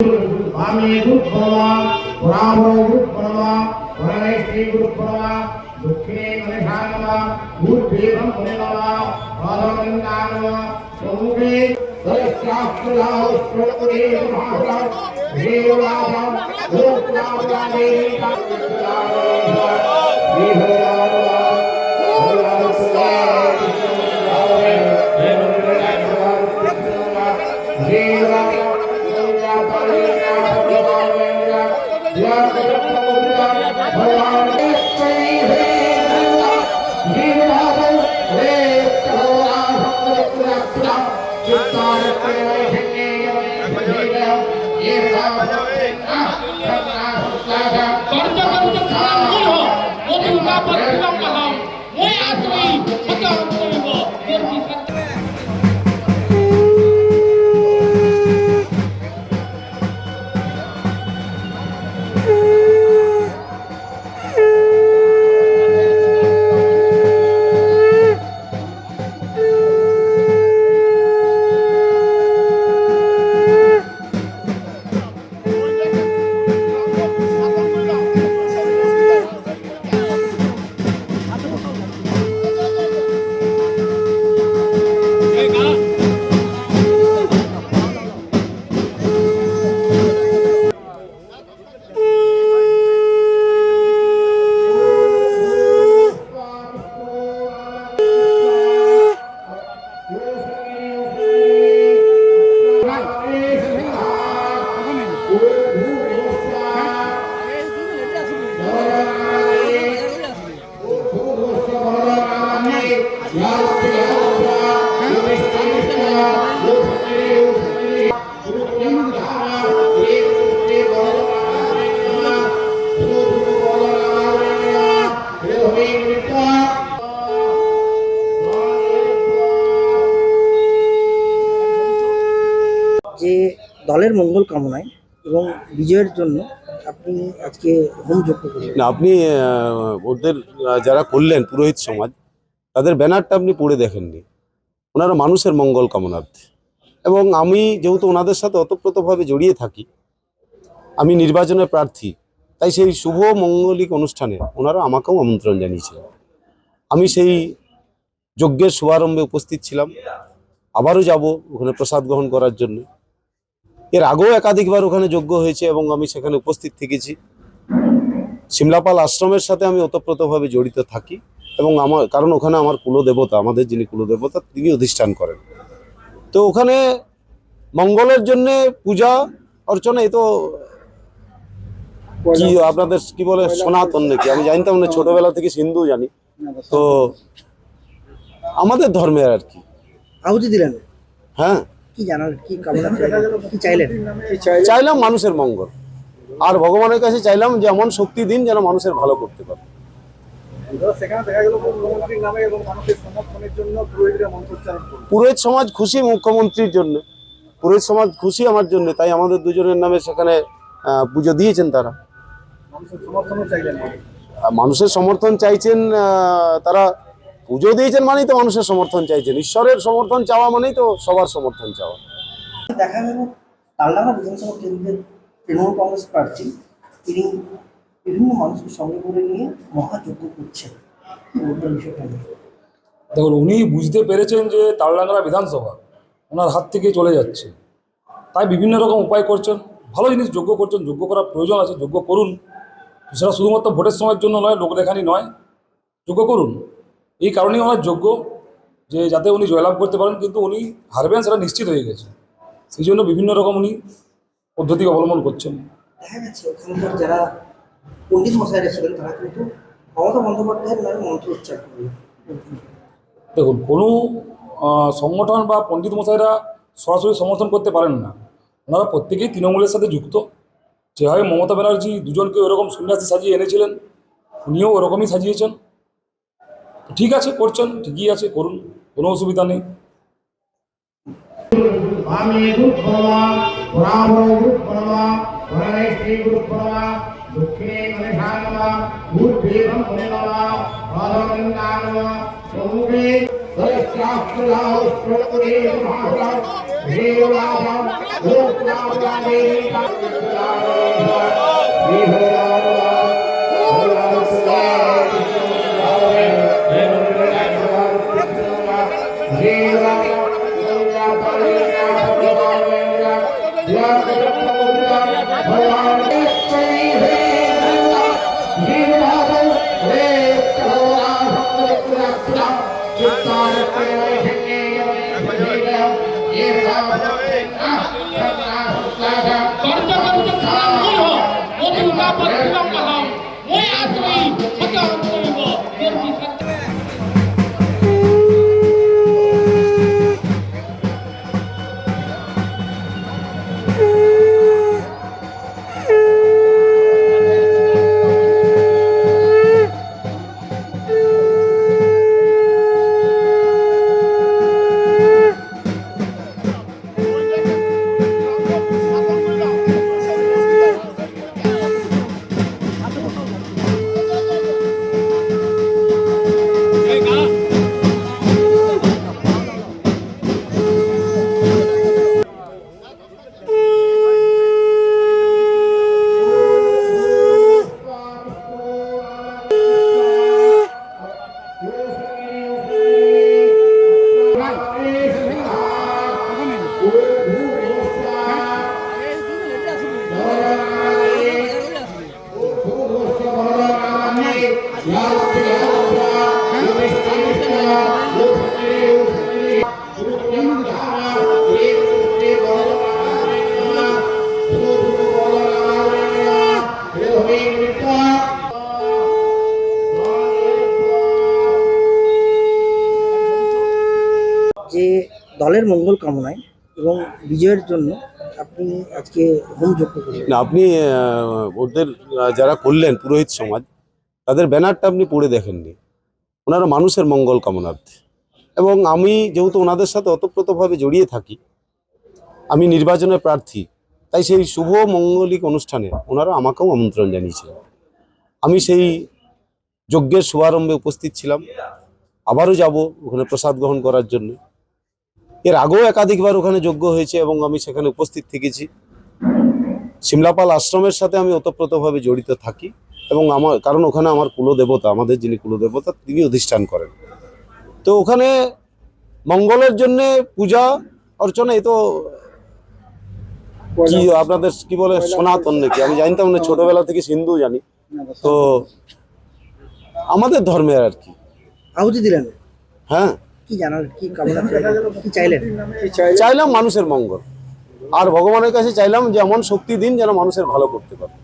वामे गुरुप्रणवा पुरावो गुरुप्रणवा पुरवैष्णे गुरुप्रणवा दुःखिने मनिषानवा भूतदेवं पुनवा पादवन्दानवा सम्मुखे दयस्यास्त्रलाओ स्वरपुरे महारा देवराजा गोप्रावलादेविका যে দলের মঙ্গল কামনায় এবং বিজয়ের জন্য আপনি আজকে হোম যজ্ঞ করলেন না, আপনি ওদের যারা করলেন পুরোহিত সমাজ, তাদের ব্যানারটা আপনি পড়ে দেখেননি। ওনারা মানুষের মঙ্গল কামনার্থে, এবং আমি যেহেতু ওনাদের সাথে ওতপ্রোতভাবে জড়িয়ে থাকি, আমি নির্বাচনের প্রার্থী, তাই সেই শুভ মঙ্গলিক অনুষ্ঠানে ওনারা আমাকেও আমন্ত্রণ জানিয়েছিলেন। আমি সেই যজ্ঞের শুভারম্ভে উপস্থিত ছিলাম, আবারও যাব ওখানে প্রসাদ গ্রহণ করার জন্য। এর আগেও একাধিকবার ওখানে যজ্ঞ হয়েছে এবং আমি সেখানে উপস্থিত থেকেছি। সিমলাপাল আশ্রমের সাথে আমি ওতপ্রোতভাবে জড়িত থাকি, এবং কারণ ওখানে আমার কুলদেবতা, আমাদের যিনি কুলদেবতা, তিনি অধিষ্ঠান করেন। তো ওখানে মঙ্গলের জন্যে পূজা অর্চনা, এ তো কি আপনাদের কি বলে সনাতন নাকি আমি জানতাম না, ছোটবেলা থেকে হিন্দু জানি। তো আমাদের ধর্মের আর কি আহুতি দিলেন। হ্যাঁ, কি জানালেন, কি কামনা কি চাইলেন? চাইলাম মানুষের মঙ্গল, আর ভগবানের কাছে চাইলাম যে এমন শক্তি দিন যেন মানুষের ভালো করতে পারে। পুরোহিত সমাজ খুশি মুখ্যমন্ত্রীর জন্য, পুরোহিত সমাজ খুশি আমার জন্য, তাই আমাদের দুজনের নামে সেখানে পুজো দিয়েছেন তারা। মানুষের সমর্থন চাইছেন, তারা পুজো দিয়েছেন মানেই তো মানুষের সমর্থন চাইছেন। ঈশ্বরের সমর্থন চাওয়া মানেই তো সবার সমর্থন চাওয়া। দেখা গেল তালডাঙ্গা বিধানসভা কেন্দ্রের তৃণমূল কংগ্রেস প্রার্থী তিনি বিভিন্ন মানুষকে সঙ্গে করে নিয়ে মহাযজ্ঞ করছেন। দেখুন, উনি বুঝতে পেরেছেন যে তালডাঙ্গা বিধানসভা ওনার হাত থেকে চলে যাচ্ছে, তাই বিভিন্ন রকম উপায় করছেন। ভালো জিনিস, যোগ্য করছেন, যোগ্য করার প্রয়োজন আছে, যোগ্য করুন। সেটা শুধুমাত্র ভোটের সময়ের জন্য নয়, লোক দেখানি নয়, যোগ্য করুন। এই কারণেই ওনার যোগ্য, যে যাতে উনি জয়লাভ করতে পারেন, কিন্তু উনি হারবেন সেটা নিশ্চিত হয়ে গেছে। সেই জন্য বিভিন্ন রকম উনি পদ্ধতি অবলম্বন করছেন। দেখা যাচ্ছে ওখানকার যারা পণ্ডিত মশাইরা ছিলেন তারা কিন্তু মমতা বন্দ্যোপাধ্যায়ের নামে মন্ত্র উচ্চারণ করলেন। দেখুন, কোনো সংগঠন বা পণ্ডিত মশাইরা সরাসরি সমর্থন করতে পারেন না। ওনারা প্রত্যেকেই তৃণমূলের সাথে যুক্ত। যেভাবে মমতা ব্যানার্জি দুজনকে ওরকম সন্ন্যাসী সাজিয়ে এনেছিলেন, উনিও ওরকমই সাজিয়েছেন। ঠিক আছে, করছেন, ঠিকই আছে, করুন, কোনো অসুবিধা নেই। যে দলের মঙ্গল কামনায় এবং বিজয়ের জন্য আপনি আজকে হোম যজ্ঞ করলেন। না, আপনি ওদের যারা করলেন পুরোহিত সমাজ, তাদের ব্যানারটা আপনি পড়ে দেখেননি। ওনারা মানুষের মঙ্গল কামনার্থে, এবং আমি যেহেতু ওনাদের সাথে ওতপ্রোতভাবে জড়িয়ে থাকি, আমি নির্বাচনের প্রার্থী, তাই সেই শুভ মঙ্গলিক অনুষ্ঠানে ওনারা আমাকেও আমন্ত্রণ জানিয়েছিলেন। আমি সেই যজ্ঞের শুভারম্ভে উপস্থিত ছিলাম, আবারও যাব ওখানে প্রসাদ গ্রহণ করার জন্য। এর আগেও একাধিকবার ওখানে যজ্ঞ হয়েছে এবং আমি সেখানে উপস্থিত থেকেছি। সিমলাপাল আশ্রমের সাথে আমি ওতপ্রোতভাবে জড়িত থাকি, এবং কারণ ওখানে আমার কুলদেবতা, আমাদের যিনি কুলদেবতা, তিনি অধিষ্ঠান করেন। তো ওখানে মঙ্গলের জন্য পূজা অর্চনা, এ তো কি আপনাদের কি বলে সনাতন নাকি, আমি জানতাম না, ছোটবেলা থেকে হিন্দু জানি, তো আমাদের ধর্মের আর কি। আহুতি দিলেন, হ্যাঁ, কি জানালেন, কি কামনা চাইলেন, কি চাইলেন? চাইলাম মানুষের মঙ্গল, আর ভগবানের কাছে চাইলাম যে এমন শক্তি দিন যেন মানুষের ভালো করতে পারে।